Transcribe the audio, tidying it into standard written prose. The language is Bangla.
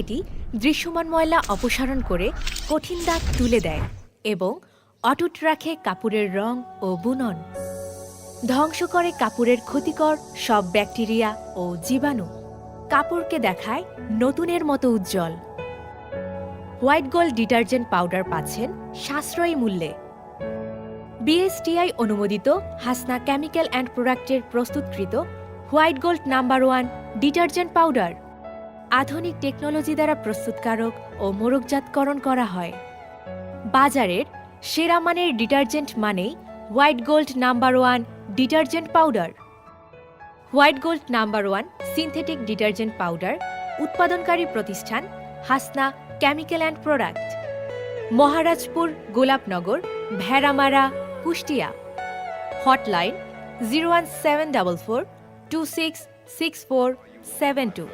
এটি দৃশ্যমান ময়লা অপসারণ করে কঠিন দাগ তুলে দেয় এবং অটুট রাখে কাপড়ের রং ও বুনন। ধ্বংস করে কাপড়ের ক্ষতিকর সব ব্যাকটেরিয়া ও জীবাণু। কাপড়কে দেখায় নতুনের মতো উজ্জ্বল। হোয়াইট গোল্ড ডিটারজেন্ট পাউডার পাচ্ছেন সাশ্রয়ী মূল্যে। বিএসটিআই অনুমোদিত হাসনা কেমিক্যাল অ্যান্ড প্রোডাক্টের প্রস্তুতকৃত white gold number 1 detergent powder আধুনিক টেকনোলজি দ্বারা প্রস্তুতকারক ও মোড়কজাতকরণ করা হয়। বাজারের সেরা মানের ডিটারজেন্ট মানেই white gold number 1 detergent powder. White gold number 1 synthetic detergent powder উৎপাদনকারী প্রতিষ্ঠান Hasna chemical and product, Maharajpur, Golapnagar, Bheramara, Kushtia. Hotline 01744 266472।